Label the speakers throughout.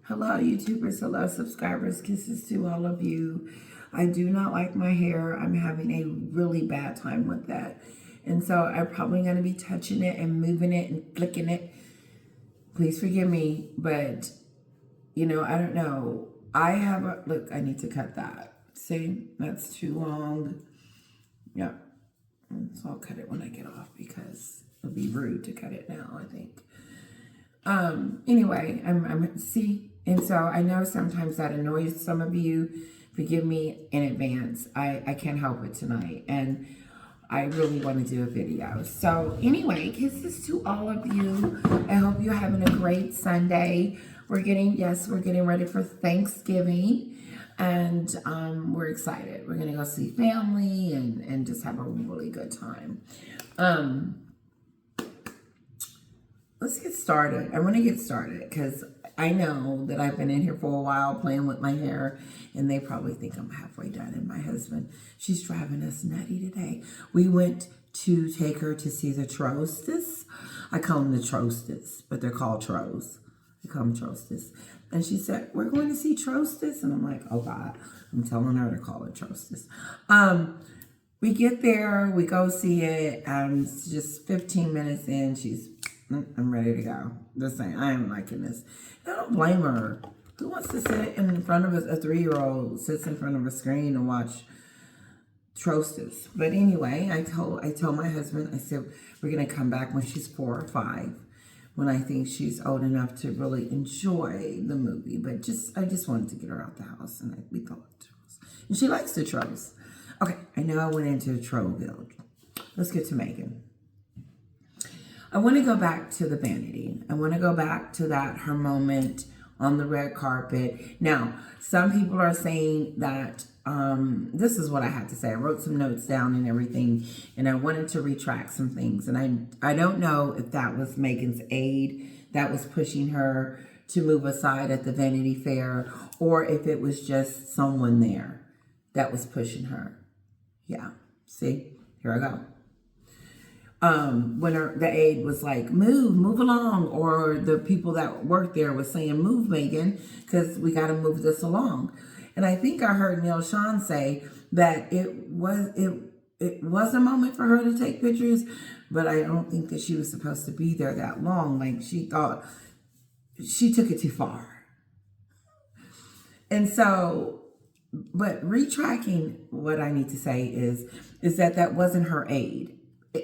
Speaker 1: Hello, YouTubers. Hello, subscribers. Kisses to all of you. I do not like my hair. I'm having a really bad time with that. And so I'm probably going to be touching it and moving it and flicking it. Please forgive me. But, I don't know. Look, I need to cut that. See, that's too long. Yeah. So I'll cut it when I get off because it'll be rude to cut it now, I think. Anyway, see, and so I know sometimes that annoys some of you. Forgive me in advance. I can't help it tonight, and I really want to do a video. So anyway, kisses to all of you. I hope you're having a great Sunday. We're getting ready for Thanksgiving, and we're excited. We're gonna go see family and just have a really good time. Let's get started. I want to get started because I know that I've been in here for a while playing with my hair, and they probably think I'm halfway done. And my husband, she's driving us nutty today. We went to take her to see the Trostis. I call them the Trostis, but they're called Tros. I call them Trostis. And she said, "We're going to see Trostis." And I'm like, "Oh God." I'm telling her to call it Trostis. We get there, we go see it, it's just 15 minutes in, I'm ready to go. Just saying, I am liking this. I don't blame her. Who wants to sit in front of a 3-year-old, sits in front of a screen and watch Trostis? But anyway, I told my husband, I said, we're going to come back when she's 4 or 5, when I think she's old enough to really enjoy the movie. But I just wanted to get her out the house, and we thought Tros. And she likes the Tros. Okay, I know I went into Troville. Let's get to Meghan. I want to go back to the vanity. I want to go back to her moment on the red carpet. Now, some people are saying that, this is what I have to say. I wrote some notes down and everything, and I wanted to retract some things. And I don't know if that was Meghan's aide that was pushing her to move aside at the Vanity Fair, or if it was just someone there that was pushing her. Yeah, see, here I go. When the aide was like, move along, or the people that worked there was saying, move, Meghan, because we got to move this along. And I think I heard Neil Sean say that it was a moment for her to take pictures, but I don't think that she was supposed to be there that long. Like, she thought she took it too far. And so, but retracking, what I need to say is that wasn't her aide.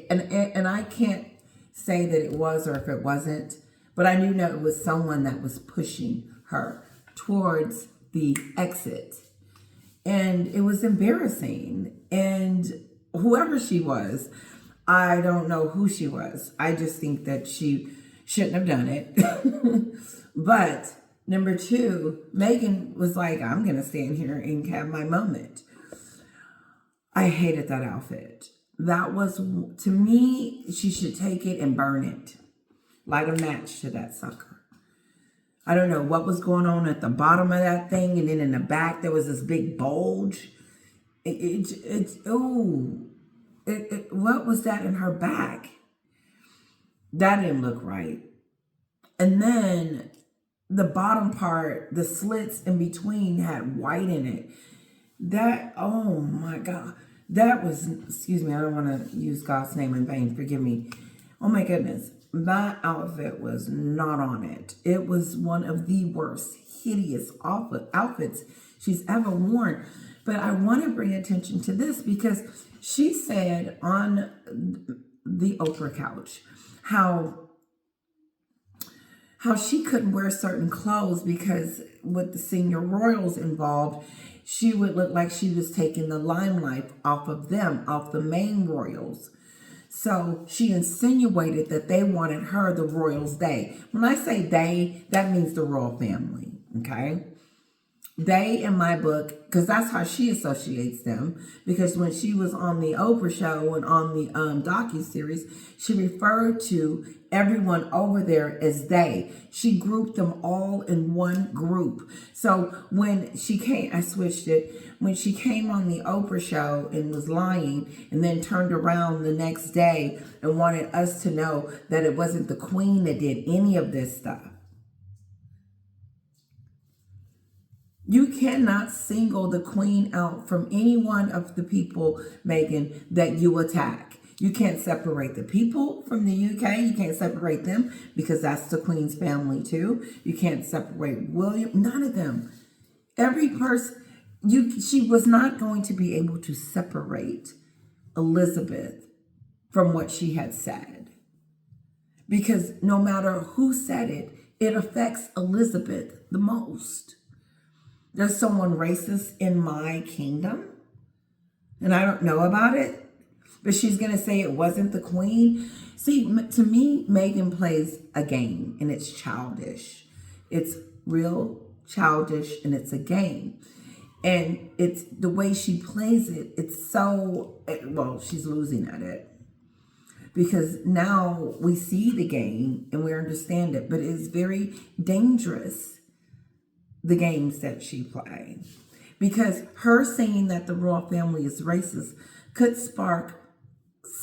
Speaker 1: And I can't say that it was or if it wasn't, but I do know it was someone that was pushing her towards the exit. And it was embarrassing. And whoever she was, I don't know who she was. I just think that she shouldn't have done it. But number 2, Meghan was like, I'm going to stand here and have my moment. I hated that outfit. That was, to me, she should take it and burn it. Light a match to that sucker. I don't know what was going on at the bottom of that thing, and then in the back there was this big bulge. What was that in her back? That didn't look right. And then the bottom part, the slits in between had white in it. That, oh my God. That was, excuse me, I don't want to use God's name in vain. Forgive me. Oh my goodness. That outfit was not on it. It was one of the worst, hideous outfits she's ever worn. But I want to bring attention to this because she said on the Oprah couch how she couldn't wear certain clothes because with the senior royals involved, she would look like she was taking the limelight off of them, off the main royals. So she insinuated that they wanted her the royals day. When I say they, that means the royal family, okay? They, in my book, because that's how she associates them, because when she was on the Oprah show and on the docuseries, she referred to everyone over there as they. She grouped them all in one group. So when she came, I switched it, when she came on the Oprah show and was lying and then turned around the next day and wanted us to know that it wasn't the queen that did any of this stuff. You cannot single the queen out from any one of the people, Meghan, that you attack. You can't separate the people from the UK. You can't separate them because that's the queen's family too. You can't separate William. None of them. Every person, she was not going to be able to separate Elizabeth from what she had said. Because no matter who said it, it affects Elizabeth the most. There's someone racist in my kingdom, and I don't know about it, but she's going to say it wasn't the queen. See, to me, Meghan plays a game, and it's childish. It's real childish, and it's a game. And it's the way she plays it, it's so, well, she's losing at it. Because now we see the game and we understand it, but it's very dangerous, the games that she plays. Because her saying that the royal family is racist could spark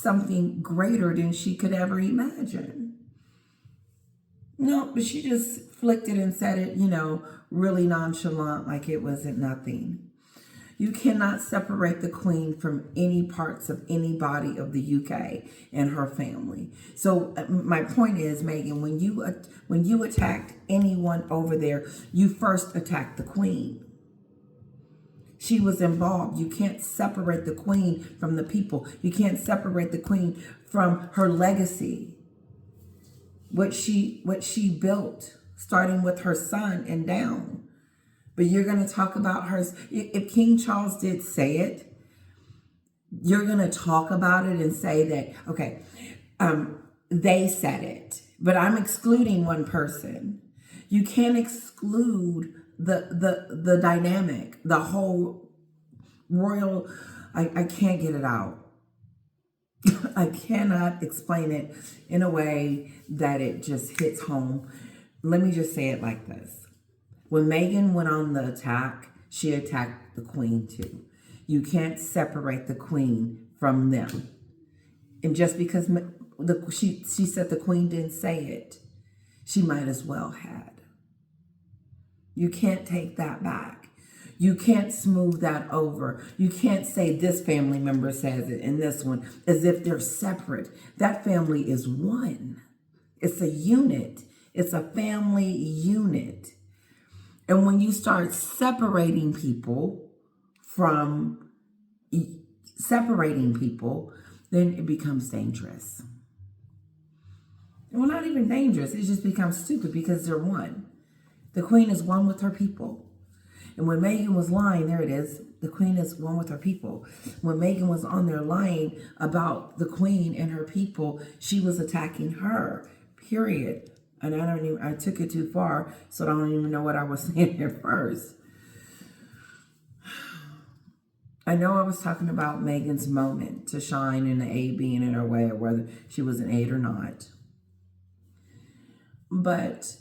Speaker 1: something greater than she could ever imagine. No, but she just flicked it and said it, really nonchalant, like it wasn't nothing. You cannot separate the queen from any parts of anybody of the UK and her family. So my point is, Meghan, when you attacked anyone over there, you first attacked the queen. She was involved. You can't separate the queen from the people. You can't separate the queen from her legacy. What she built, starting with her son and down. But you're going to talk about her. If King Charles did say it, you're going to talk about it and say that, okay, they said it, but I'm excluding one person. You can't exclude the dynamic, the whole royal, I can't get it out. I cannot explain it in a way that it just hits home. Let me just say it like this. When Meghan went on the attack, she attacked the queen too. You can't separate the queen from them. And just because she said the queen didn't say it, she might as well had. You can't take that back. You can't smooth that over. You can't say this family member says it and this one as if they're separate. That family is one. It's a unit. It's a family unit. And when you start separating people, then it becomes dangerous. Well, not even dangerous. It just becomes stupid because they're one. The queen is one with her people. And when Meghan was lying, there it is, the queen is one with her people. When Meghan was on there lying about the queen and her people, she was attacking her, period. And I took it too far, so I don't even know what I was saying here first. I know I was talking about Meghan's moment to shine in the A being in her way, or whether she was an 8 or not. But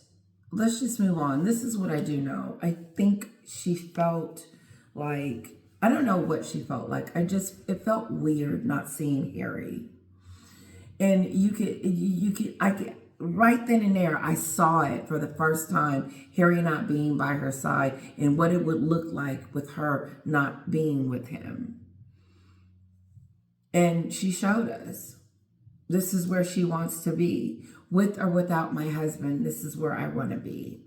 Speaker 1: let's just move on. This is what I do know. I think she felt like, I don't know what she felt like. It felt weird not seeing Harry. And right then and there, I saw it for the first time, Harry not being by her side and what it would look like with her not being with him. And she showed us, this is where she wants to be. With or without my husband, this is where I want to be.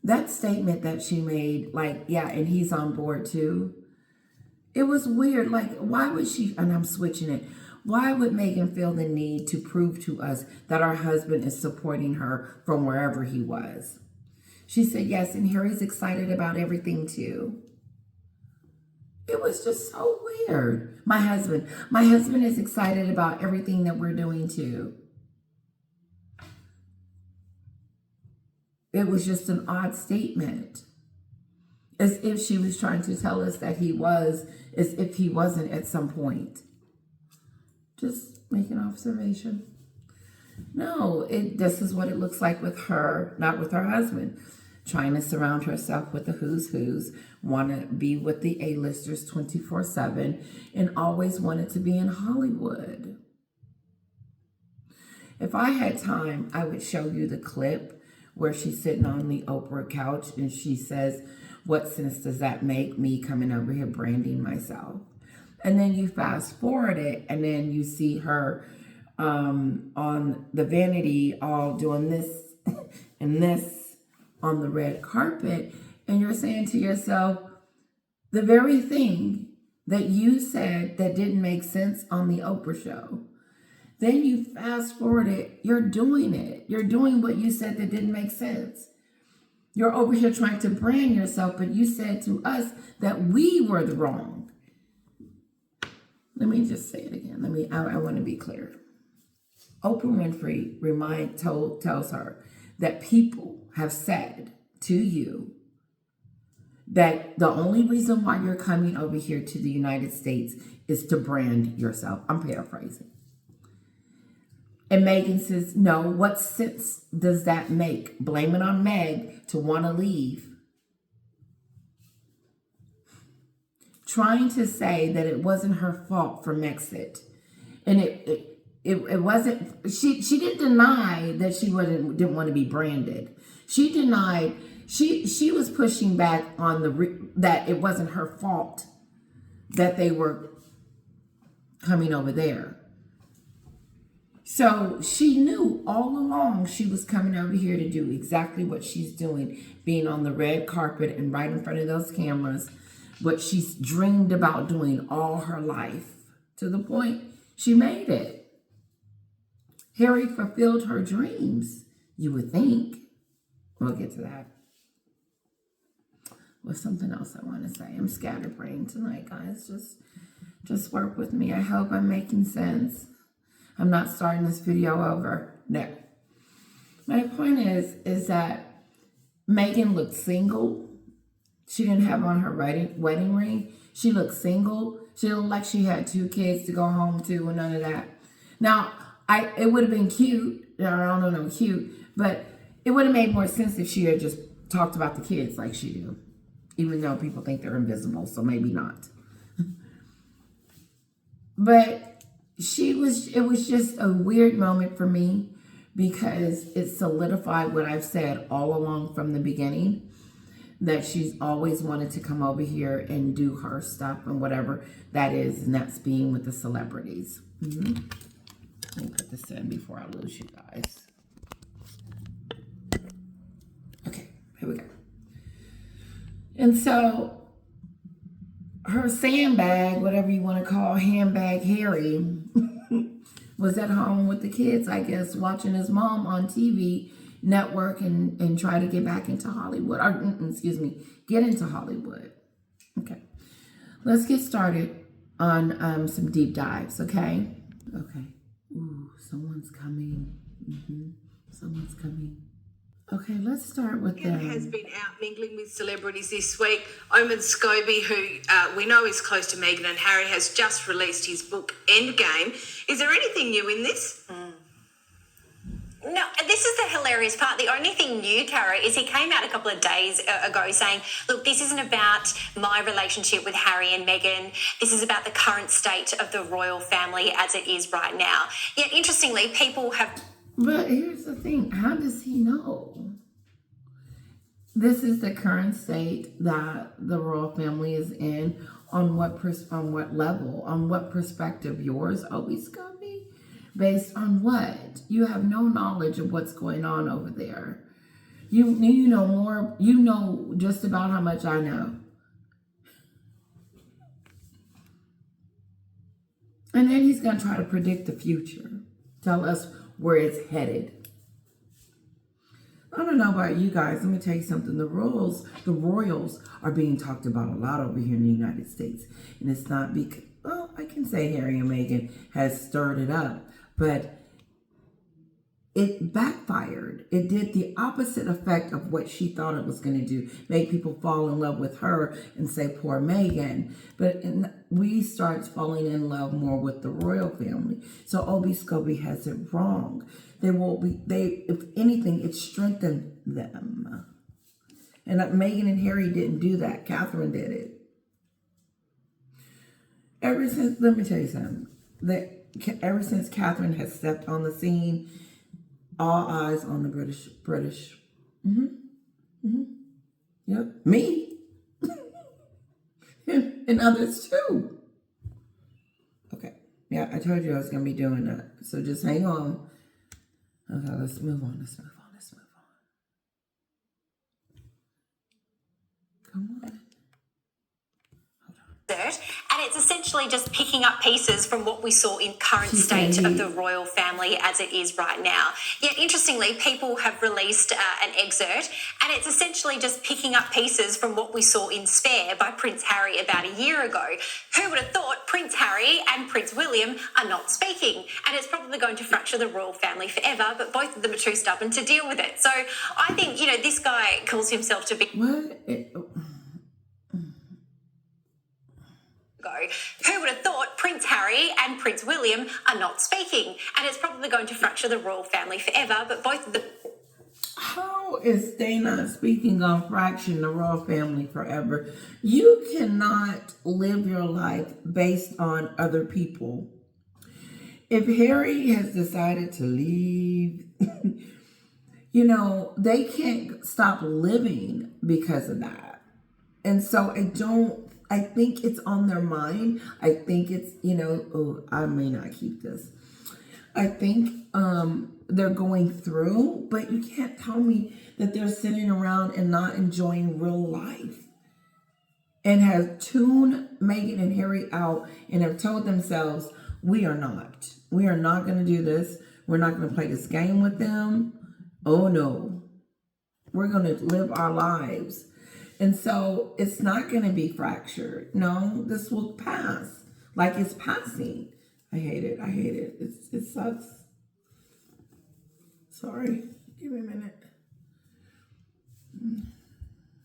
Speaker 1: That statement that she made, like, yeah, and he's on board too. It was weird. Like, why would she, and I'm switching it. Why would Meghan feel the need to prove to us that our husband is supporting her from wherever he was? She said, yes, and Harry's excited about everything too. It was just so weird. My husband is excited about everything that we're doing too. It was just an odd statement. As if she was trying to tell us that he was, as if he wasn't at some point. Just make an observation. No, this is what it looks like with her, not with her husband. Trying to surround herself with the who's, want to be with the A-listers 24/7, and always wanted to be in Hollywood. If I had time, I would show you the clip where she's sitting on the Oprah couch and she says, what sense does that make, me coming over here branding myself? And then you fast forward it, and then you see her on the vanity all doing this and this on the red carpet. And you're saying to yourself, the very thing that you said that didn't make sense on the Oprah show, then you fast forward it, you're doing it. You're doing what you said that didn't make sense. You're over here trying to brand yourself, but you said to us that we were the wrong. Let me just say it again. I want to be clear. Oprah Winfrey tells her that people have said to you that the only reason why you're coming over here to the United States is to brand yourself. I'm paraphrasing. And Meghan says, no, what sense does that make? Blame it on Meg to want to leave. Trying to say that it wasn't her fault for Mexit. And it wasn't, she didn't deny that she didn't want to be branded. She denied, she was pushing back on that it wasn't her fault that they were coming over there. So she knew all along she was coming over here to do exactly what she's doing, being on the red carpet and right in front of those cameras, what she's dreamed about doing all her life, to the point she made it. Harry fulfilled her dreams, you would think. We'll get to that. What's something else I want to say? I'm scatterbrained tonight, guys. Just work with me. I hope I'm making sense. I'm not starting this video over. No. My point is that Meghan looked single. She didn't have on her wedding ring. She looked single. She looked like she had 2 kids to go home to and none of that. Now, it would have been cute. I don't know, cute. But it would have made more sense if she had just talked about the kids like she do. Even though people think they're invisible, so maybe not. But it was just a weird moment for me because it solidified what I've said all along from the beginning, that she's always wanted to come over here and do her stuff and whatever that is, and that's being with the celebrities. Let me put this in before I lose you guys. Okay, here we go. And so her sandbag, whatever you want to call handbag Harry, was at home with the kids, I guess, watching his mom on TV network and try to get back into Hollywood. Or, get into Hollywood. Okay. Let's get started on some deep dives, okay? Okay. Ooh, someone's coming. Someone's coming. Okay, let's start with
Speaker 2: Meghan has been out mingling with celebrities this week. Omen Scobie, who we know is close to Meghan and Harry, has just released his book Endgame. Is there anything new in this?
Speaker 3: No, this is the hilarious part. The only thing new, Cara, is he came out a couple of days ago saying, look, this isn't about my relationship with Harry and Meghan. This is about the current state of the royal family as it is right now. Yet, interestingly, people have...
Speaker 1: But here's the thing. How does he know? This is the current state that the royal family is in. On what level? On what perspective? Yours always gonna be? Based on what? You have no knowledge of what's going on over there. You know more. You know just about how much I know. And then he's gonna try to predict the future. Tell us where it's headed. I don't know about you guys. Let me tell you something. The royals are being talked about a lot over here in the United States. And it's not because, well, I can say Harry and Meghan has stirred it up, but it backfired. It did the opposite effect of what she thought it was going to do. Make people fall in love with her and say, poor Meghan. But we start falling in love more with the royal family. So Obi Scobie has it wrong. If anything, it strengthened them. And Meghan and Harry didn't do that. Catherine did it. Let me tell you something. Ever since Catherine has stepped on the scene, all eyes on the British Yep, me. And others too. Okay, yeah, I told you I was going to be doing that. So just hang on. Okay, let's move on. Come on.
Speaker 3: And it's essentially just picking up pieces from what we saw in current state of the royal family as it is right now. Yet, interestingly, people have released an excerpt, and it's essentially just picking up pieces from what we saw in Spare by Prince Harry about a year ago. Who would have thought Prince Harry and Prince William are not speaking? And it's probably going to fracture the royal family forever, but both of them are too stubborn to deal with it. So I think, this guy calls himself to be... Who would have thought Prince Harry and Prince William are not speaking? And it's probably going to fracture the royal family forever, but both of them...
Speaker 1: How is they not speaking on fracturing the royal family forever? You cannot live your life based on other people. If Harry has decided to leave, they can't stop living because of that. And so I think it's on their mind. I think it's, I may not keep this. I think they're going through, but you can't tell me that they're sitting around and not enjoying real life and have tuned Meghan and Harry out and have told themselves, we are not going to do this. We're not going to play this game with them. Oh no, we're going to live our lives. And so it's not going to be fractured. No, this will pass like it's passing. I hate it. It sucks. Sorry. Give me a minute.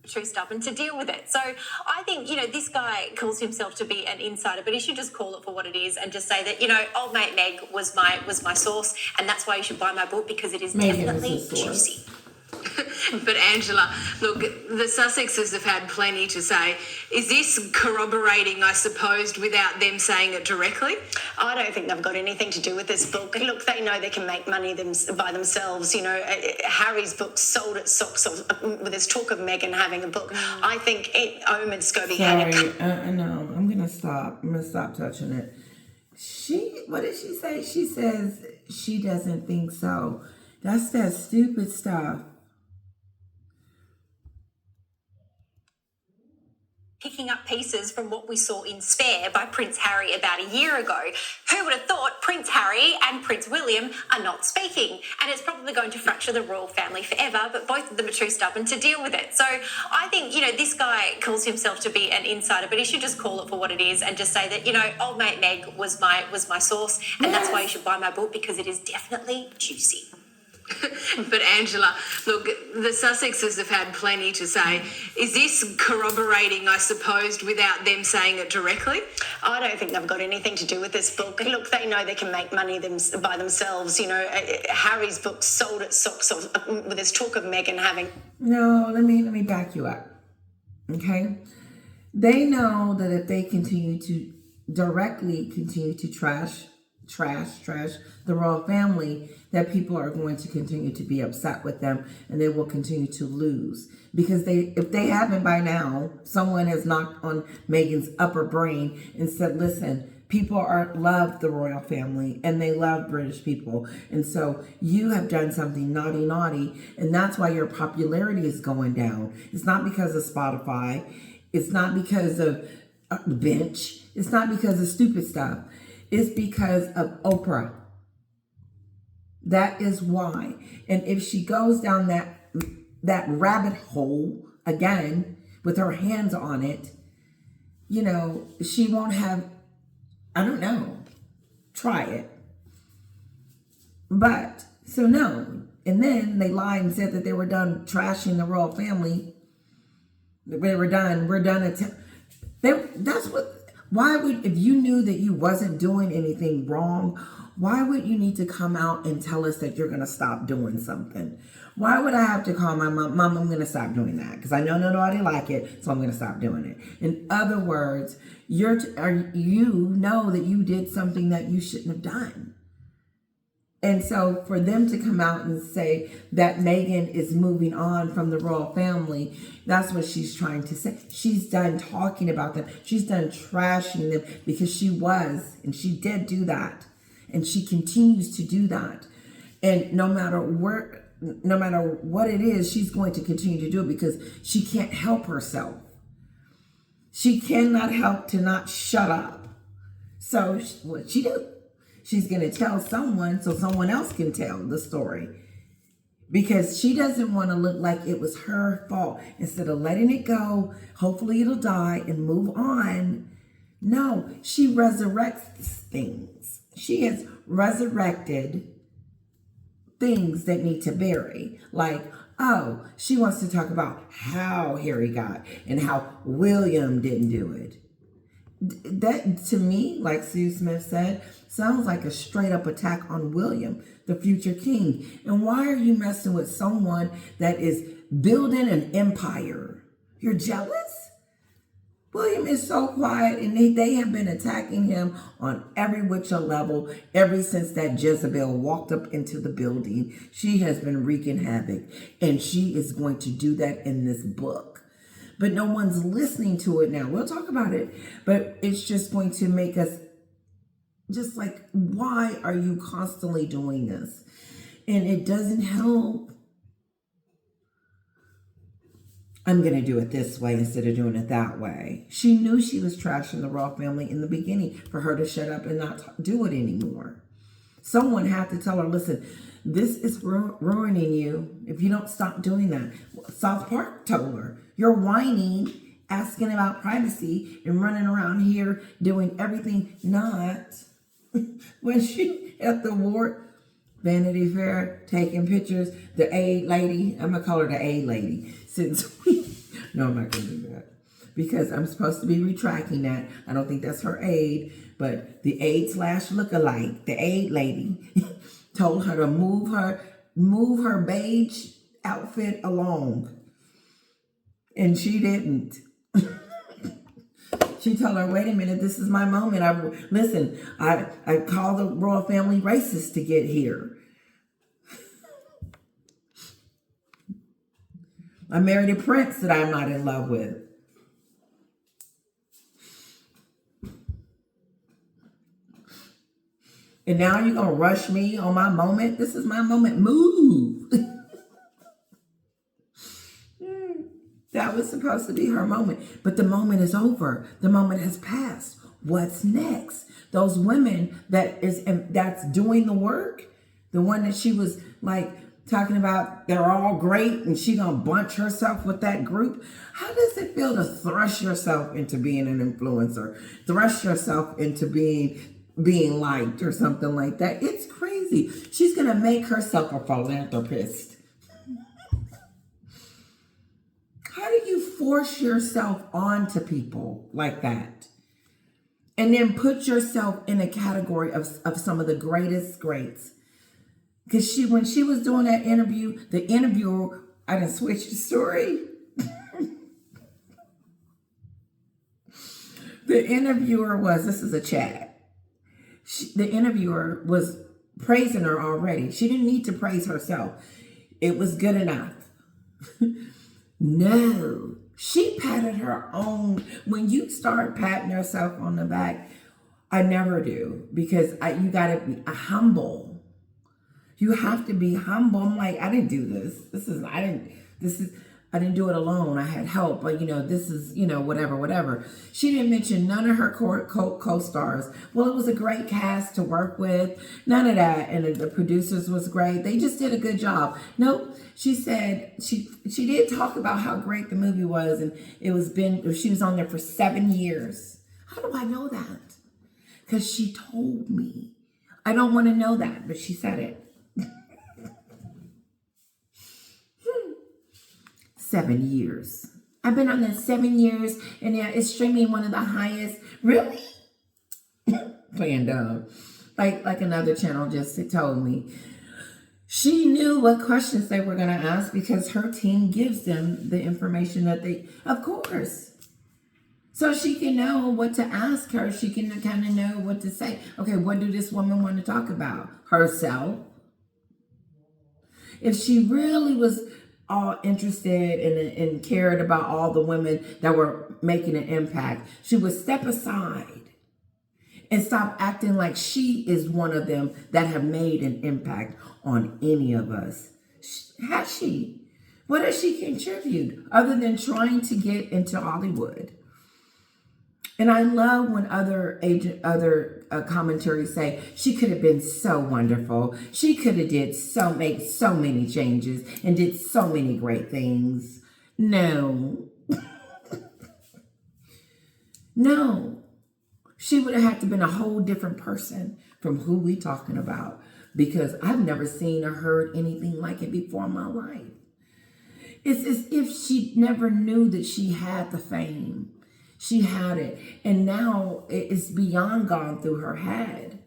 Speaker 3: Too stubborn to deal with it. So I think, this guy calls himself to be an insider, but he should just call it for what it is and just say that, old mate Meg was my source, and that's why you should buy my book, because it is definitely juicy.
Speaker 2: But Angela, look, the Sussexes have had plenty to say. Is this corroborating, I suppose, without them saying it directly?
Speaker 4: I don't think they've got anything to do with this book. Look, they know they can make money by themselves. Harry's book sold at socks with this talk of Meghan having a book. I think Omen Scobie had it.
Speaker 1: No, I'm going to stop. I'm going to stop touching it. What did she say? She says she doesn't think so. That's that stupid stuff.
Speaker 3: Picking up pieces from what we saw in Spare by Prince Harry about a year ago. Who would have thought Prince Harry and Prince William are not speaking? And it's probably going to fracture the royal family forever, but both of them are too stubborn to deal with it. So I think, this guy calls himself to be an insider, but he should just call it for what it is and just say that, old mate Meg was my source, and that's why you should buy my book, because it is definitely juicy.
Speaker 2: But Angela, look, the Sussexes have had plenty to say. Is this corroborating, I suppose, without them saying it directly?
Speaker 4: I don't think they've got anything to do with this book. Look, they know they can make money by themselves. Harry's book sold at socks with this talk of Meghan having...
Speaker 1: No, let me back you up. Okay? They know that if they continue to trash the royal family, that people are going to continue to be upset with them, and they will continue to lose, because if they haven't by now, someone has knocked on Meghan's upper brain and said, listen, people love the royal family and they love British people, and so you have done something naughty, and that's why your popularity is going down. It's not because of Spotify, it's not because of Bench, it's not because of stupid stuff. It's because of Oprah. That is why. And if she goes down that rabbit hole again with her hands on it, she won't have, I don't know, try it. But, so no. And then they lied and said that they were done trashing the royal family. We're done. Why would, if you knew that you wasn't doing anything wrong, why would you need to come out and tell us that you're going to stop doing something? Why would I have to call my mom, I'm going to stop doing that because I know nobody like it, so I'm going to stop doing it. In other words, you know that you did something that you shouldn't have done. And so for them to come out and say that Meghan is moving on from the royal family, that's what she's trying to say. She's done talking about them. She's done trashing them, because she was, and she did do that. And she continues to do that. And no matter what it is, she's going to continue to do it, because she can't help herself. She cannot help to not shut up. So what she do? She's going to tell someone so someone else can tell the story, because she doesn't want to look like it was her fault. Instead of letting it go, hopefully it'll die and move on. No, she resurrects things. She has resurrected things that need to bury. Like, oh, she wants to talk about how Harry got and how William didn't do it. That, to me, like Sue Smith said, sounds like a straight up attack on William, the future king. And why are you messing with someone that is building an empire? You're jealous? William is so quiet, and they have been attacking him on every which level ever since that Jezebel walked up into the building. She has been wreaking havoc, and she is going to do that in this book. But no one's listening to it now. We'll talk about it, but it's just going to make us just like, why are you constantly doing this? And it doesn't help. I'm going to do it this way instead of doing it that way. She knew she was trashing the royal family in the beginning for her to shut up and not do it anymore. Someone had to tell her, listen, this is ruining you if you don't stop doing that. South Park told her, you're whining, asking about privacy, and running around here doing everything not. When she at the award, Vanity Fair, taking pictures, the aide lady, I'm going to call her the aide lady. No, I'm not going to do that, because I'm supposed to be retracting that. I don't think that's her aide, but the aide / lookalike, the aide lady, told her to move her beige outfit along. And she didn't. She told her, wait a minute, this is my moment. I called the royal family racist to get here. I married a prince that I'm not in love with. And now you're going to rush me on my moment? This is my moment. Move. That was supposed to be her moment. But the moment is over. The moment has passed. What's next? Those women that's doing the work, the one that she was like talking about, they're all great, and she gonna bunch herself with that group. How does it feel to thrust yourself into being an influencer? Thrust yourself into being liked or something like that? It's crazy. She's gonna make herself a philanthropist. How do you force yourself onto people like that? And then put yourself in a category of some of the greatest greats. Because when she was doing that interview, the interviewer, I didn't switch the story. The interviewer this is a chat. The interviewer was praising her already. She didn't need to praise herself. It was good enough. No, she patted her own. When you start patting yourself on the back, I never do, because you gotta be humble. You have to be humble. I'm like, I didn't do this. I didn't do it alone. I had help, but this is, whatever. She didn't mention none of her co-stars. Well, it was a great cast to work with. None of that. And the producers was great. They just did a good job. Nope. She said she did talk about how great the movie was, and she was on there for 7 years. How do I know that? Because she told me. I don't want to know that, but she said it. 7 years. I've been on there 7 years, and now it's streaming one of the highest. Really? Playing dumb. Like another channel just told me. She knew what questions they were going to ask, because her team gives them the information that of course. So she can know what to ask her. She can kind of know what to say. Okay, what do this woman want to talk about? Herself. if she really was all interested and cared about all the women that were making an impact, she would step aside and stop acting like she is one of them that have made an impact on any of us. Has she? What does she contribute other than trying to get into Hollywood? And I love when other commentaries say she could have been so wonderful. She could have made so many changes and did so many great things. No. No. She would have had to been a whole different person from who we talking about, because I've never seen or heard anything like it before in my life. It's as if she never knew that she had the fame. She had it, and now it's beyond gone through her head.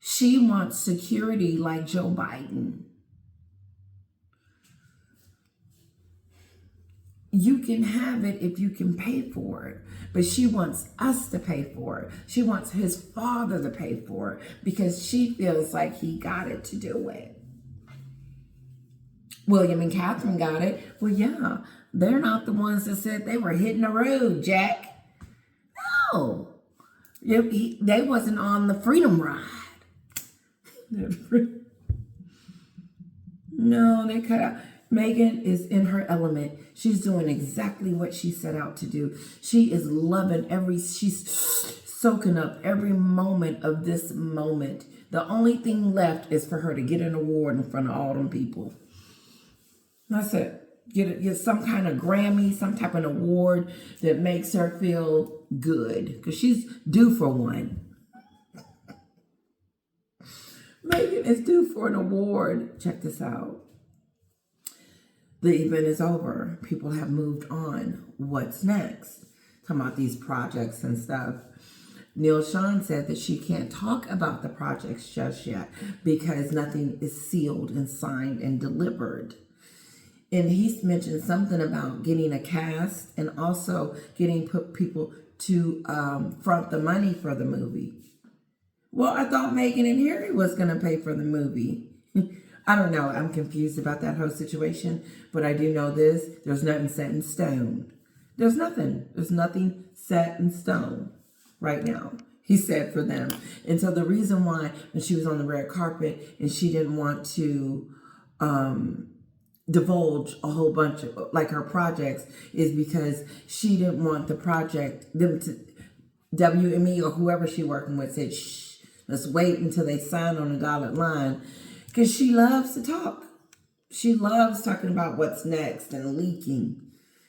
Speaker 1: She wants security like Joe Biden. You can have it if you can pay for it, but she wants us to pay for it. She wants his father to pay for it because she feels like he got it to do it. William and Catherine got it. Well, yeah, they're not the ones that said they were hitting the road, Jack. No, they wasn't on the freedom ride. No, they cut out. Meghan is in her element. She's doing exactly what she set out to do. She is loving she's soaking up every moment of this moment. The only thing left is for her to get an award in front of all them people. That's it. Get some kind of Grammy, some type of award that makes her feel good, because she's due for one. Meghan is due for an award. Check this out. The event is over. People have moved on. What's next? Talking about these projects and stuff. Neil Sean said that she can't talk about the projects just yet because nothing is sealed and signed and delivered. And he's mentioned something about getting a cast and also getting people to front the money for the movie. Well, I thought Meghan and Harry was going to pay for the movie. I don't know. I'm confused about that whole situation. But I do know this. There's nothing set in stone. There's nothing set in stone right now, he said, for them. And so the reason why when she was on the red carpet and she didn't want to divulge a whole bunch of like her projects is because she didn't want the project, them to, WME or whoever she working with said, shh, let's wait until they sign on the dotted line. Because she loves to talk. She loves talking about what's next and leaking.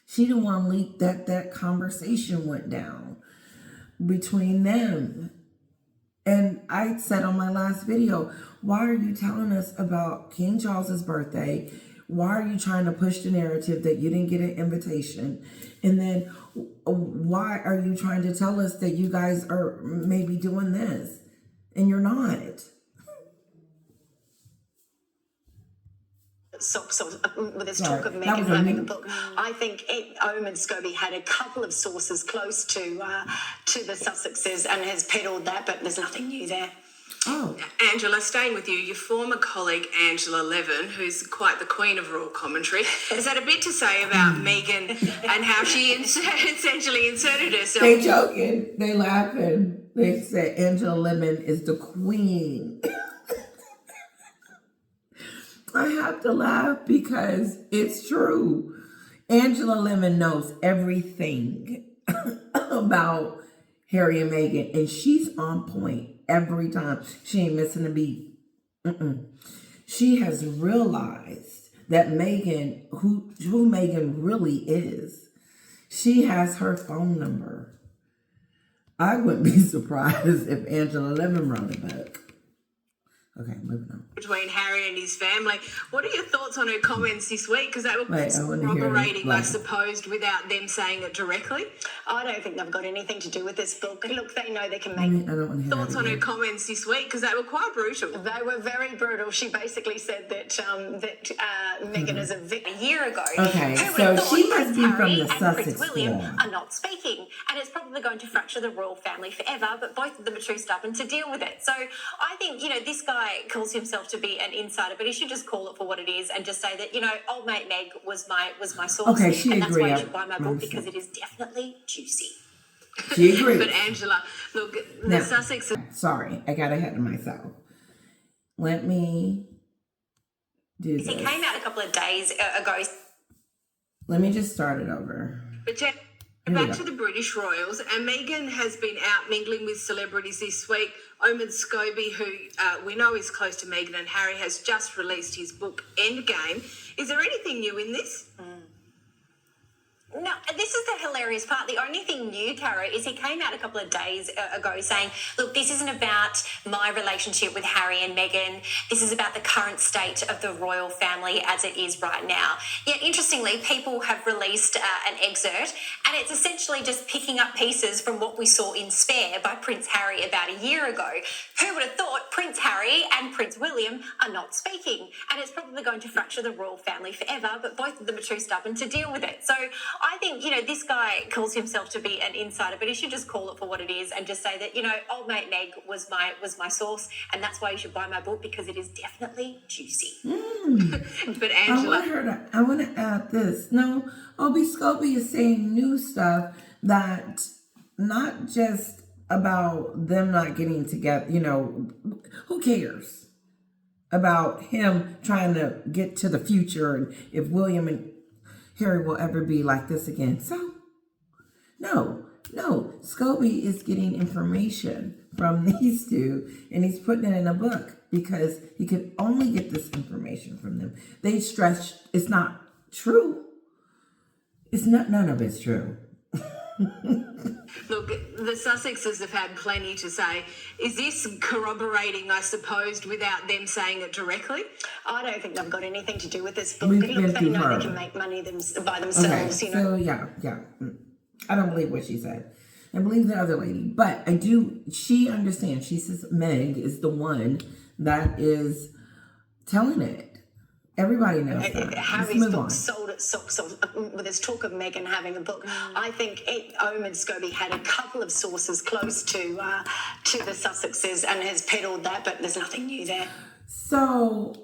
Speaker 1: She didn't want to leak that conversation went down between them. And I said on my last video, why are you telling us about King Charles's birthday? Why are you trying to push the narrative that you didn't get an invitation? And then why are you trying to tell us that you guys are maybe doing this and you're not?
Speaker 4: Socks with this talk of Meghan having a book. I think Omid Scobie had a couple of sources close to the Sussexes and has peddled that, but there's nothing new there.
Speaker 1: Oh,
Speaker 2: Angela, staying with you, your former colleague Angela Levin, who's quite the queen of royal commentary, has had a bit to say about Meghan and how she essentially inserted herself.
Speaker 1: they joking, they laughing. They said Angela Levin is the queen. I have to laugh because it's true. Angela Levin knows everything about Harry and Meghan, and she's on point every time. She ain't missing a beat. She has realized that Meghan, who Meghan really is, she has her phone number. I wouldn't be surprised if Angela Levin wrote a book. Okay, moving on.
Speaker 2: Between Harry and his family. What are your thoughts on her comments this week? Because they were
Speaker 4: corroborating,
Speaker 2: I suppose, without them saying it directly.
Speaker 4: I don't think they've got anything to do with this book. Look, they know they can make
Speaker 1: I don't want to hear
Speaker 2: thoughts on her comments this week, because they were quite brutal.
Speaker 4: They were very brutal. She basically said that Meghan is a victim.
Speaker 3: A year ago.
Speaker 1: Okay,
Speaker 3: Who would
Speaker 1: so
Speaker 3: have thought
Speaker 1: she must
Speaker 3: Prince
Speaker 1: be from
Speaker 3: Harry
Speaker 1: the
Speaker 3: and
Speaker 1: Sussex
Speaker 3: Prince William
Speaker 1: form.
Speaker 3: are not speaking, and it's probably going to fracture the royal family forever. But both of them are too stubborn to deal with it. So I think this guy guy calls himself to be an insider, but he should just call it for what it is and just say that, old mate Meg was my source.
Speaker 1: Okay, she
Speaker 3: and that's
Speaker 1: agreed.
Speaker 3: why you should buy my book because it is definitely juicy.
Speaker 1: She agreed.
Speaker 2: But Angela, look, the Sussex.
Speaker 1: Sorry, I got ahead of myself. Let me do this.
Speaker 3: He came out a couple of days ago.
Speaker 1: Let me just start it over.
Speaker 2: But Jack, back to the British royals, and Meghan has been out mingling with celebrities this week. Omid Scobie, who we know is close to Meghan and Harry, has just released his book Endgame. Is there anything new in this?
Speaker 3: No, this is the hilarious part. The only thing new, Cara, is he came out a couple of days ago saying, look, this isn't about my relationship with Harry and Meghan. This is about the current state of the royal family as it is right now. Yet, interestingly, people have released an excerpt, and it's essentially just picking up pieces from what we saw in Spare by Prince Harry about a year ago. Who would have thought Prince Harry and Prince William are not speaking? And it's probably going to fracture the royal family forever, but both of them are too stubborn to deal with it. So I think, this guy calls himself to be an insider, but he should just call it for what it is and just say that, old mate Meg was my source, and that's why you should buy my book because it is definitely juicy.
Speaker 2: But Angela,
Speaker 1: I want to add this. No, Obi Scobie is saying new stuff that not just about them not getting together. Who cares about him trying to get to the future and if William and Harry will ever be like this again. So, no, Scobie is getting information from these two and he's putting it in a book because he could only get this information from them. They stress it's not true. None of it's true.
Speaker 2: look, the Sussexes have had plenty to say. Is this corroborating, I suppose, without them saying it directly?
Speaker 4: I don't think they've got anything to do with this book.
Speaker 1: We've
Speaker 4: Look,
Speaker 1: been
Speaker 4: they
Speaker 1: through
Speaker 4: know
Speaker 1: her.
Speaker 4: they can make money by
Speaker 1: Okay,
Speaker 4: themselves,
Speaker 1: so yeah. I don't believe what she said. I believe the other lady, but I do. She understands. She says Meg is the one that is telling it. Everybody knows that.
Speaker 4: Harry's book sold at socks off. There's talk of Meghan having a book. I think Omid Scobie had a couple of sources close to the Sussexes and has peddled that, but there's nothing new there.
Speaker 1: So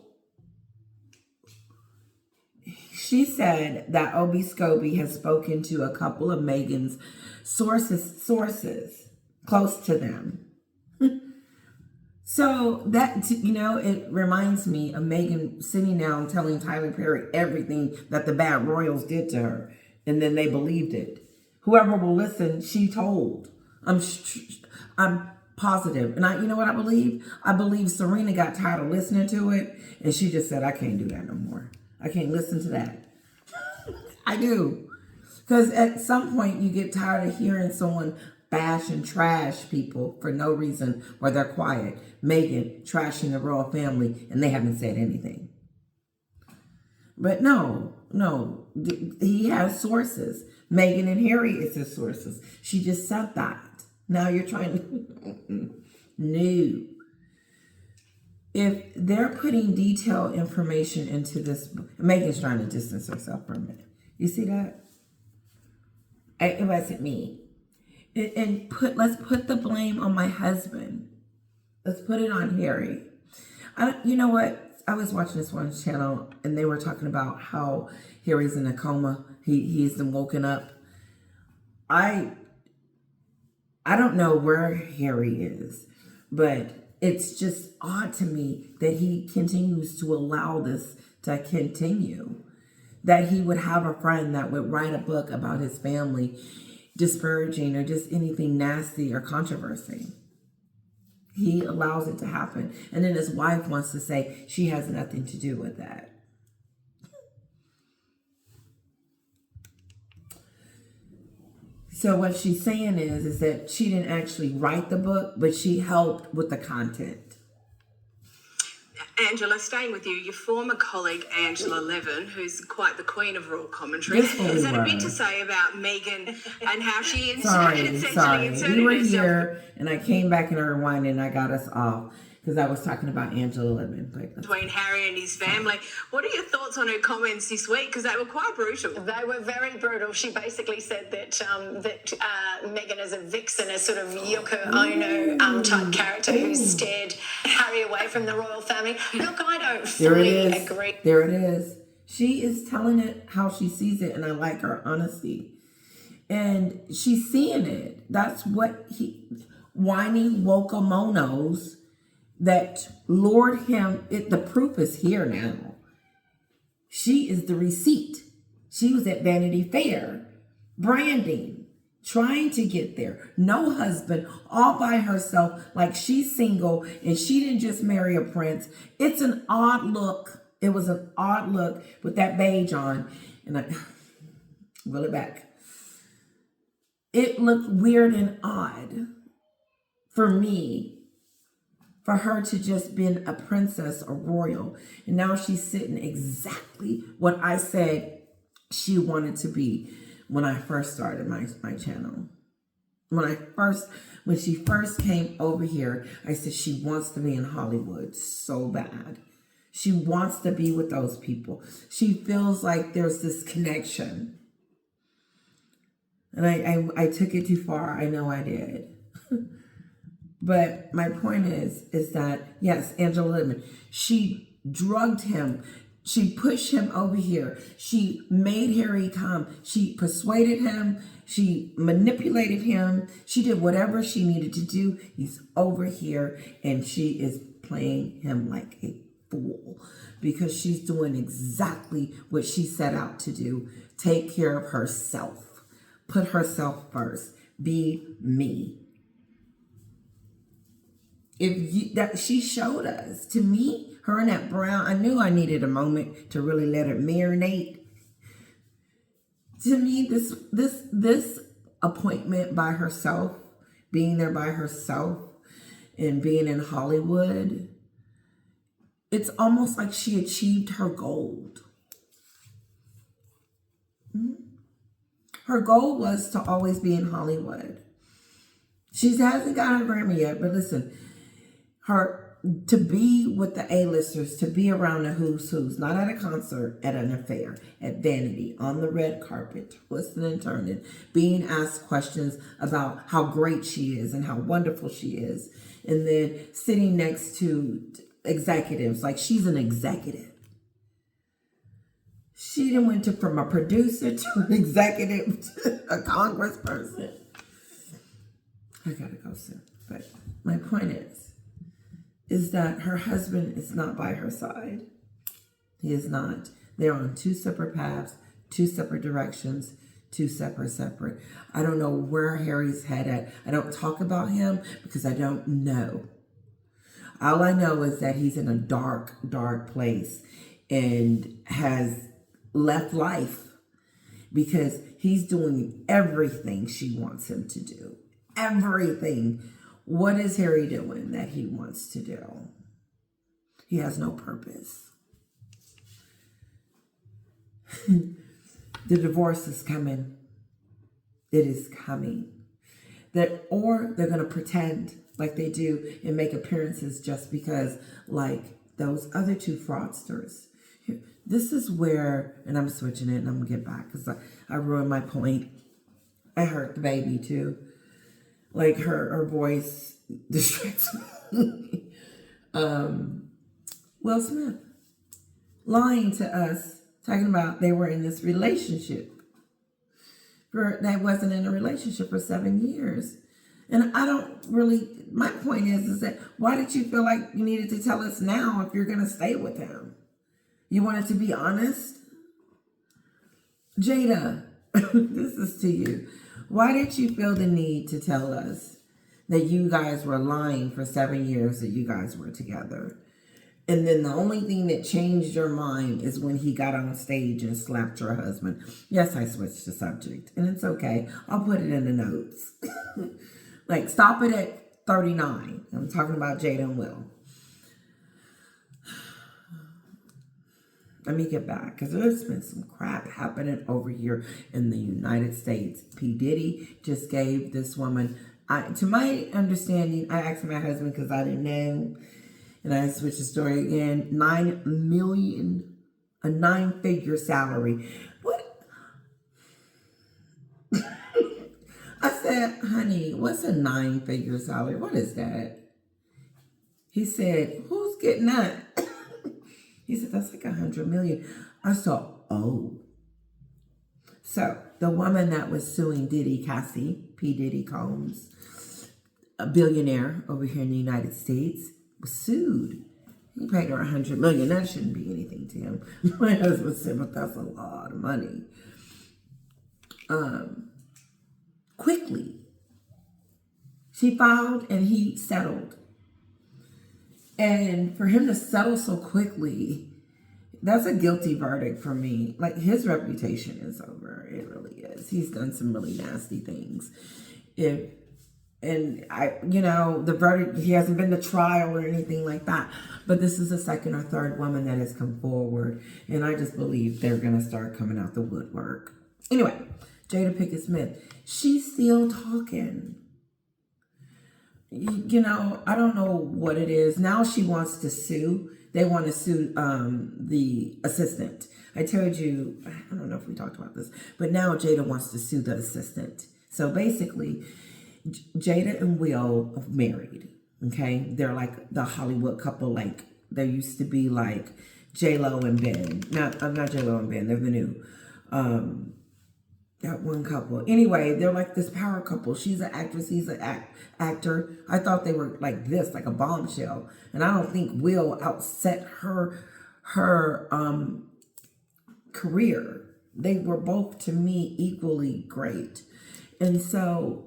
Speaker 1: she said that Obi Scobie has spoken to a couple of Meghan's sources close to them. So that, it reminds me of Meghan sitting down telling Tyler Perry everything that the bad royals did to her. And then they believed it. Whoever will listen, she told. I'm positive. And you know what I believe? I believe Serena got tired of listening to it. And she just said, I can't do that no more. I can't listen to that. I do. Because at some point you get tired of hearing someone bash and trash people for no reason while they're quiet. Meghan trashing the royal family and they haven't said anything. But no, he has sources. Meghan and Harry is his sources. She just said that. Now you're trying to... No. If they're putting detailed information into this book, Meghan's trying to distance herself from it. You see that? It wasn't me. And let's put the blame on my husband. Let's put it on Harry. You know what? I was watching this one channel and they were talking about how Harry's in a coma. He's been woken up. I don't know where Harry is, but it's just odd to me that he continues to allow this to continue. That he would have a friend that would write a book about his family disparaging or just anything nasty or controversy. He allows it to happen. And then his wife wants to say she has nothing to do with that. So what she's saying is that she didn't actually write the book, but she helped with the content.
Speaker 2: Angela, staying with you, your former colleague Angela Levin, who's quite the queen of royal commentary, has had a bit to say about Meghan and how she
Speaker 1: Sorry.
Speaker 2: inserted
Speaker 1: We were
Speaker 2: herself.
Speaker 1: here and I came back in a rewind and I got us off. because I was talking about Angela Lemon.
Speaker 2: Between Harry and his family. What are your thoughts on her comments this week? Because they were quite brutal.
Speaker 4: They were very brutal. She basically said that Meghan is a vixen, a sort of Yoko Ono type character who steered Harry away from the royal family. Look, I don't fully agree.
Speaker 1: There it is. She is telling it how she sees it, and I like her honesty. And she's seeing it. That's what whiny wokomonos that lured him. The proof is here now. She is the receipt. She was at Vanity Fair, branding, trying to get there. No husband, all by herself, like she's single, and she didn't just marry a prince. It's an odd look. It was an odd look with that beige on. And I roll it back. It looked weird and odd for me, for her to just been a princess or royal. And now she's sitting exactly what I said she wanted to be when I first started my channel. When she first came over here, I said she wants to be in Hollywood so bad. She wants to be with those people. She feels like there's this connection. And I took it too far. I know I did. But my point is that, yes, Angela Lemon, she drugged him. She pushed him over here. She made Harry come. She persuaded him. She manipulated him. She did whatever she needed to do. He's over here, and she is playing him like a fool because she's doing exactly what she set out to do. Take care of herself. Put herself first. Be me. She showed us. To me, her and that brown, I knew I needed a moment to really let it marinate. To me, this appointment by herself, being there by herself and being in Hollywood, it's almost like she achieved her goal. Her goal was to always be in Hollywood. She hasn't got her Grammy yet, but listen, to be with the A-listers, to be around the who's, not at a concert, at an affair, at Vanity, on the red carpet, twisting and turning, being asked questions about how great she is and how wonderful she is, and then sitting next to executives, like she's an executive. She done went from a producer to an executive to a congressperson. I gotta go soon. But my point is that her husband is not by her side. He is not. They're on two separate paths, two separate directions, two separate. I don't know where Harry's head at. I don't talk about him because I don't know. All I know is that he's in a dark, dark place and has left life because he's doing everything she wants him to do. Everything. What is Harry doing that he wants to do? He has no purpose. The divorce is coming. It is coming. Or they're going to pretend like they do and make appearances just because, like those other two fraudsters. This is where, and I'm switching it and I'm going to get back because I ruined my point. I hurt the baby too. Like her voice distracts me. Will Smith lying to us, talking about they were in this relationship. They wasn't in a relationship for 7 years. And I don't really, my point is that why did you feel like you needed to tell us now if you're going to stay with him? You wanted to be honest? Jada, this is to you. Why did you feel the need to tell us that you guys were lying for 7 years that you guys were together? And then the only thing that changed your mind is when he got on stage and slapped your husband. Yes, I switched the subject, and it's okay. I'll put it in the notes. Like, stop it at 39. I'm talking about Jada and Will. Let me get back, because there's been some crap happening over here in the United States. P. Diddy just gave this woman, to my understanding, I asked my husband because I didn't know, And I switch the story again. 9 million, a 9-figure salary. What? I said, honey, what's a 9-figure salary? What is that? He said, who's getting that? He said, that's like 100 million. I said, oh. So the woman that was suing Diddy, Cassie, P. Diddy Combs, a billionaire over here in the United States, was sued. He paid her 100 million. That shouldn't be anything to him. My husband said, but that's a lot of money. Quickly, she filed and he settled. And for him to settle so quickly, that's a guilty verdict for me. Like, his reputation is over. It really is. He's done some really nasty things. The verdict, he hasn't been to trial or anything like that. But this is the second or third woman that has come forward. And I just believe they're going to start coming out the woodwork. Anyway, Jada Pinkett Smith, she's still talking. I don't know what it is. Now she wants to sue. They want to sue the assistant. I told you, I don't know if we talked about this, but now Jada wants to sue the assistant. So basically, Jada and Will are married, okay? They're like the Hollywood couple, like they used to be like J-Lo and Ben. Not J-Lo and Ben, they're the new, that one couple. Anyway, they're like this power couple. She's an actress, he's an actor. I thought they were like this, like a bombshell. And I don't think Will outset her career. They were both, to me, equally great. And so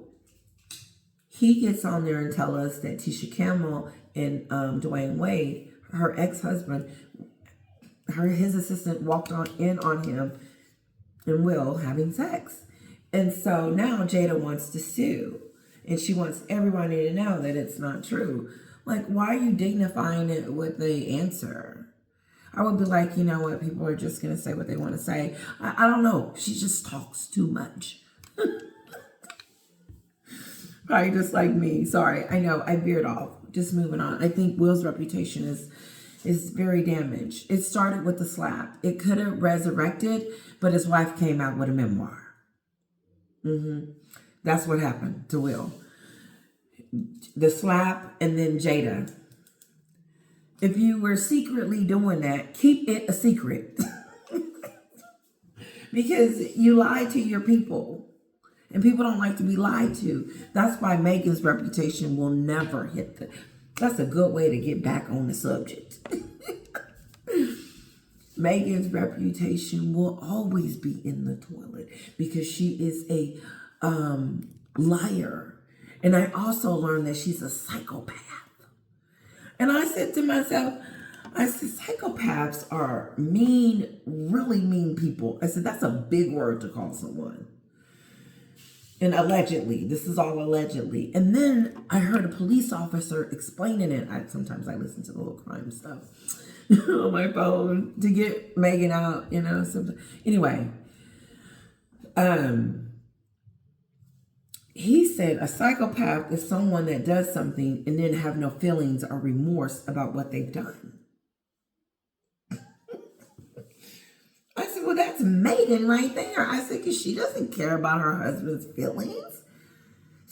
Speaker 1: he gets on there and tell us that Tisha Campbell and Dwayne Wade, her ex-husband, his assistant walked in on him and Will having sex. And so now Jada wants to sue. And she wants everybody to know that it's not true. Like, why are you dignifying it with the answer? I would be like, you know what? People are just going to say what they want to say. I don't know. She just talks too much. Probably just like me. Sorry. I know. I veered off. Just moving on. I think Will's reputation is very damaged. It started with the slap. It could have resurrected, but his wife came out with a memoir. That's what happened to Will. The slap and then Jada. If you were secretly doing that, keep it a secret. Because you lie to your people. And people don't like to be lied to. That's why Meghan's reputation will never hit that's a good way to get back on the subject. Meghan's reputation will always be in the toilet because she is a liar. And I also learned that she's a psychopath. And I said to myself, psychopaths are mean, really mean people. I said, that's a big word to call someone. And allegedly, this is all allegedly. And then I heard a police officer explaining it. Sometimes I listen to the little crime stuff on my phone to get Meghan out, something. Anyway, he said a psychopath is someone that does something and then have no feelings or remorse about what they've done. I said, well, that's Meghan right there. I said, because she doesn't care about her husband's feelings.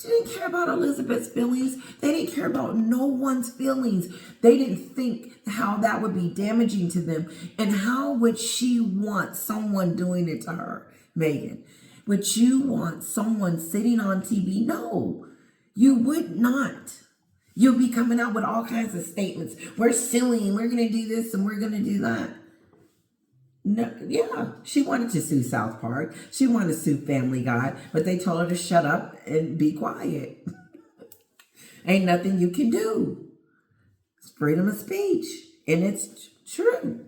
Speaker 1: She didn't care about Elizabeth's feelings. They didn't care about no one's feelings. They didn't think how that would be damaging to them. And how would she want someone doing it to her, Meghan? Would you want someone sitting on TV? No, you would not. You'll be coming out with all kinds of statements. We're suing, we're going to do this and we're going to do that. No, yeah, she wanted to sue South Park. She wanted to sue Family Guy, but they told her to shut up and be quiet. Ain't nothing you can do. It's freedom of speech, and it's true.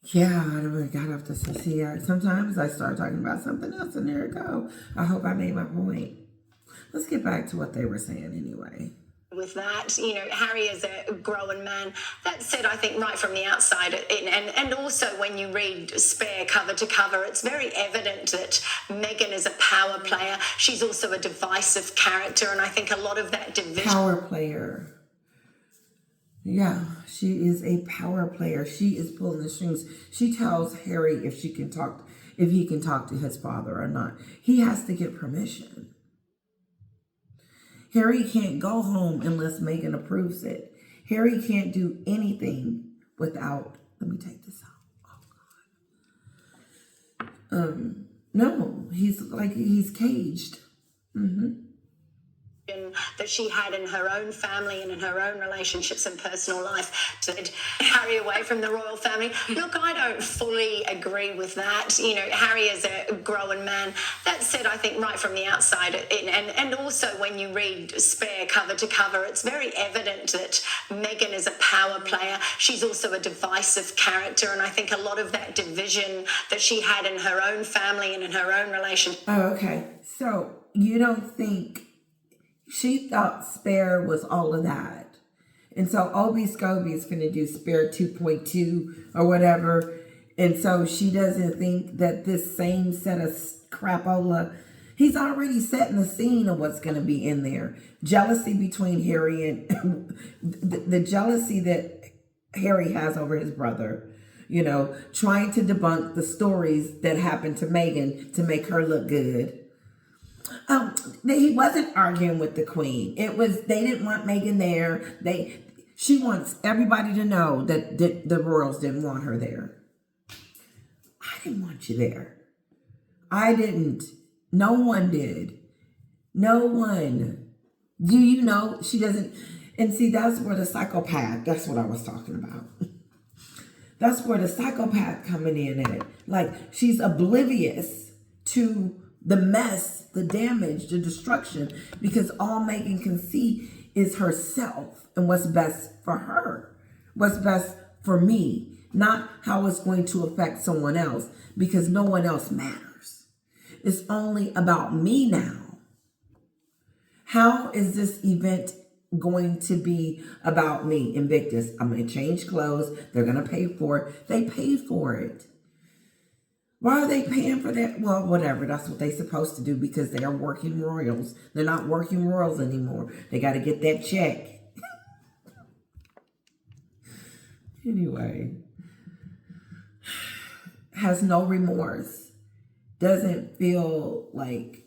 Speaker 1: Yeah, I got off the see. Sometimes I start talking about something else, and there it go. I hope I made my point. Let's get back to what they were saying anyway.
Speaker 4: With that, Harry is a grown man. That said, I think right from the outside, and also when you read Spare cover to cover, it's very evident that Meghan is a power player. She's also a divisive character, and I think a lot of that division.
Speaker 1: Power player. Yeah, she is a power player. She is pulling the strings. She tells Harry if he can talk to his father or not. He has to get permission. Harry can't go home unless Meghan approves it. Harry can't do anything without, let me take this out. Oh God. No, he's caged.
Speaker 4: That she had in her own family and in her own relationships and personal life to Harry away from the royal family. Look, I don't fully agree with that. You know, Harry is a grown man. That said, I think right from the outside, and also when you read Spare cover to cover, it's very evident that Meghan is a power player. She's also a divisive character, and I think a lot of that division that she had in her own family and in her own relationship.
Speaker 1: Oh, okay. So you don't think she thought Spare was all of that. And so Obi Scobie is going to do Spare 2.2 or whatever. And so she doesn't think that this same set of crapola, he's already setting the scene of what's going to be in there. Jealousy between Harry and the jealousy that Harry has over his brother. You know, trying to debunk the stories that happened to Meghan to make her look good. He wasn't arguing with the Queen. It was, they didn't want Meghan there. She wants everybody to know that the royals didn't want her there. I didn't want you there. I didn't. No one did. No one. Do you know she doesn't? And see, that's where the psychopath, that's what I was talking about. That's where the psychopath coming in at. Like, she's oblivious to the mess, the damage, the destruction, because all Meghan can see is herself and what's best for her, what's best for me, not how it's going to affect someone else, because no one else matters. It's only about me now. How is this event going to be about me? Invictus, I'm going to change clothes. They're going to pay for it. They paid for it. Why are they paying for that? Well, whatever. That's what they're supposed to do because they are working royals. They're not working royals anymore. They got to get that check. Anyway. Has no remorse. Doesn't feel like,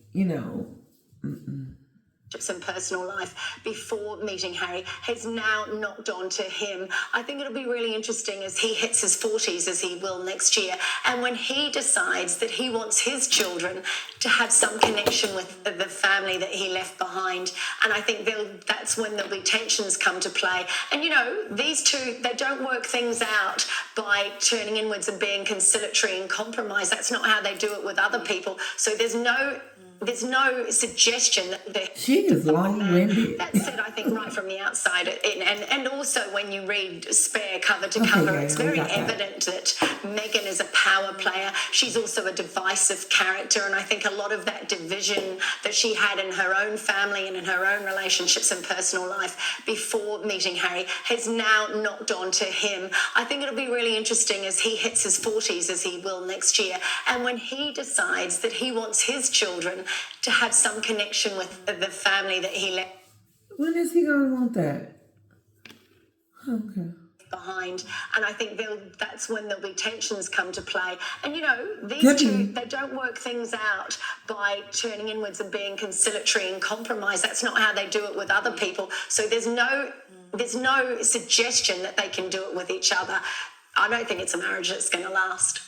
Speaker 4: and personal life before meeting Harry has now knocked onto him. I think it'll be really interesting as he hits his 40s, as he will next year, and when he decides that he wants his children to have some connection with the family that he left behind. And I think that's when there'll be tensions come to play. And these two, they don't work things out by turning inwards and being conciliatory and compromise. That's not how they do it with other people. So there's no suggestion that
Speaker 1: she is long-winded.
Speaker 4: That said, I think right from the outside, and also when you read Spare cover to cover, it's very evident that Meghan is a power player. She's also a divisive character, and I think a lot of that division that she had in her own family and in her own relationships and personal life before meeting Harry has now knocked onto him. I think it'll be really interesting as he hits his 40s, as he will next year, and when he decides that he wants his children to have some connection with the family that he left.
Speaker 1: When is he going to want that? Okay.
Speaker 4: Behind, and I think that's when there'll be tensions come to play. And these two, they don't work things out by turning inwards and being conciliatory and compromise. That's not how they do it with other people. So there's no suggestion that they can do it with each other. I don't think it's a marriage that's going to last.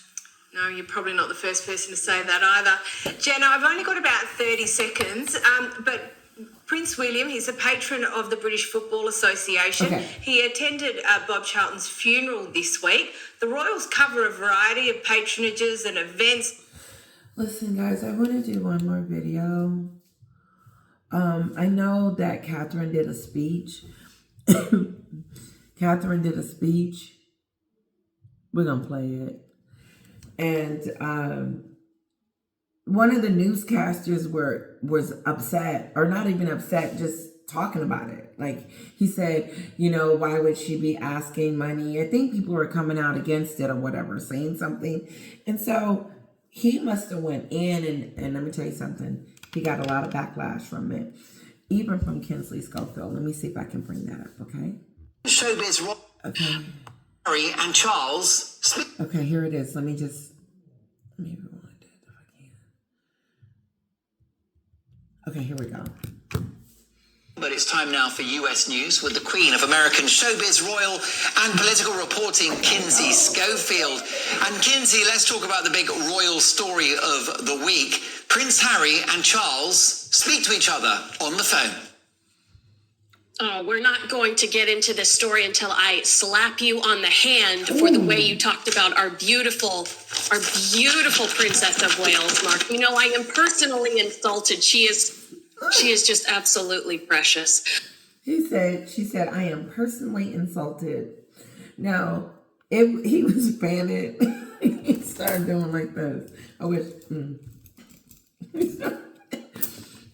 Speaker 2: No, you're probably not the first person to say that either. Jenna, I've only got about 30 seconds, but Prince William, he's a patron of the British Football Association. Okay. He attended Bob Charlton's funeral this week. The Royals cover a variety of patronages and events.
Speaker 1: Listen, guys, I want to do one more video. I know that Catherine did a speech. We're going to play it. And one of the newscasters was upset, or not even upset, just talking about it. Like, he said, why would she be asking money? I think people were coming out against it or whatever, saying something. And so he must have went in, and let me tell you something. He got a lot of backlash from it, even from Kinsley Schofield. Let me see if I can bring that up, okay?
Speaker 5: Showbiz Harry and Charles.
Speaker 1: Okay, here it is. Let me rewind it if I can. Okay, here we go.
Speaker 5: But it's time now for US News with the Queen of American showbiz, royal and political reporting, Kinsey Schofield. And Kinsey, let's talk about the big royal story of the week. Prince Harry and Charles speak to each other on the phone.
Speaker 6: Oh, we're not going to get into this story until I slap you on the hand for the way you talked about our beautiful Princess of Wales, Mark. You know, I am personally insulted. She is just absolutely precious.
Speaker 1: She said, I am personally insulted. Now, he was fanning. He started doing like this. I wish.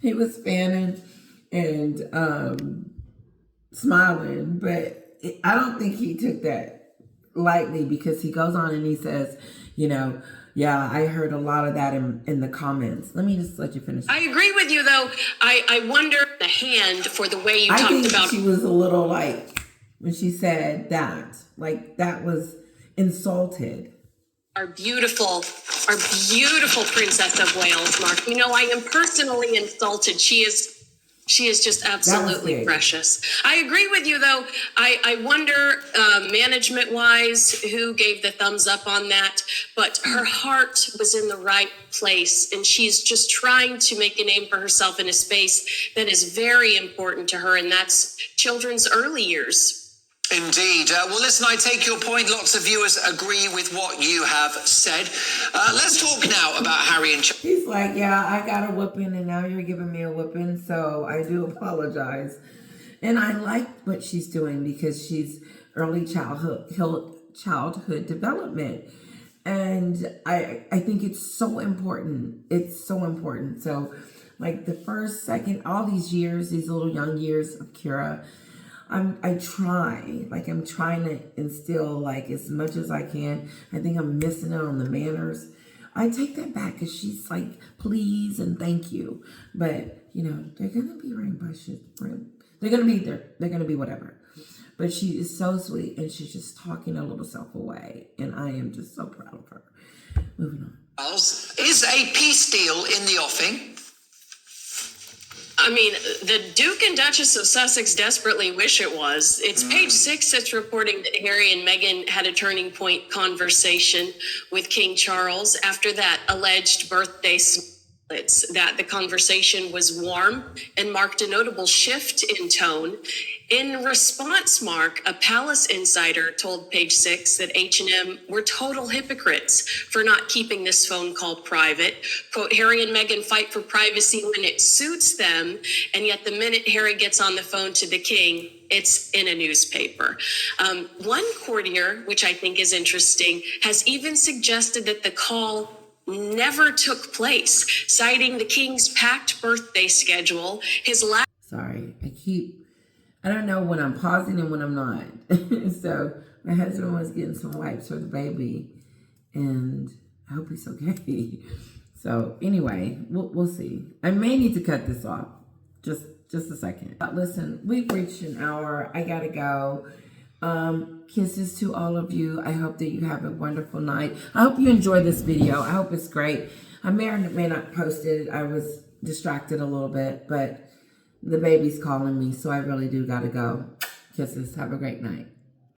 Speaker 1: He was fanning and smiling, but I don't think he took that lightly, because he goes on and he says, you know, yeah, I heard a lot of that in the comments. Let me just let you finish.
Speaker 6: I agree with you, though. I wonder the hand for the way you talked about.
Speaker 1: She was a little like, when she said that, like that was insulted.
Speaker 6: Our beautiful Princess of Wales, Mark. You know, I am personally insulted. She is just absolutely precious. I agree with you, though. I wonder, management-wise, who gave the thumbs up on that. But her heart was in the right place, and she's just trying to make a name for herself in a space that is very important to her, and that's children's early years.
Speaker 5: Indeed. Well, listen, I take your point. Lots of viewers agree with what you have said. Let's talk now about Harry and Charles.
Speaker 1: He's like, yeah, I got a whooping and now you're giving me a whooping, so I do apologize. And I like what she's doing, because she's early childhood development. And I think it's so important. It's so important. So like the first, second, all these years, these little young years of Kira, I'm trying to instill like as much as I can. I think I'm missing out on the manners. I take that back, because she's like, please and thank you. But, you know, they're going to be rainbow shit. They're going to be there. They're going to be whatever. But she is so sweet, and she's just talking her little self away. And I am just so proud of her. Moving on.
Speaker 5: Is a peace deal in the offing?
Speaker 6: I mean, the Duke and Duchess of Sussex desperately wish it was. It's Page 6 that's reporting that Harry and Meghan had a turning point conversation with King Charles after that alleged birthday splits, that the conversation was warm and marked a notable shift in tone. In response, Mark, a palace insider told Page 6 that H&M were total hypocrites for not keeping this phone call private. Quote, Harry and Meghan fight for privacy when it suits them, and yet the minute Harry gets on the phone to the king, it's in a newspaper. One courtier, which I think is interesting, has even suggested that the call never took place, citing the king's packed birthday schedule.
Speaker 1: Sorry, I don't know when I'm pausing and when I'm not. So my husband was getting some wipes for the baby, and I hope he's okay. So anyway, we'll see. I may need to cut this off. Just a second. Listen, we've reached an hour. I gotta go. Kisses to all of you. I hope that you have a wonderful night. I hope you enjoyed this video. I hope it's great. I may or may not post it. I was distracted a little bit, but the baby's calling me, so I really do gotta go. Kisses. Have a great night.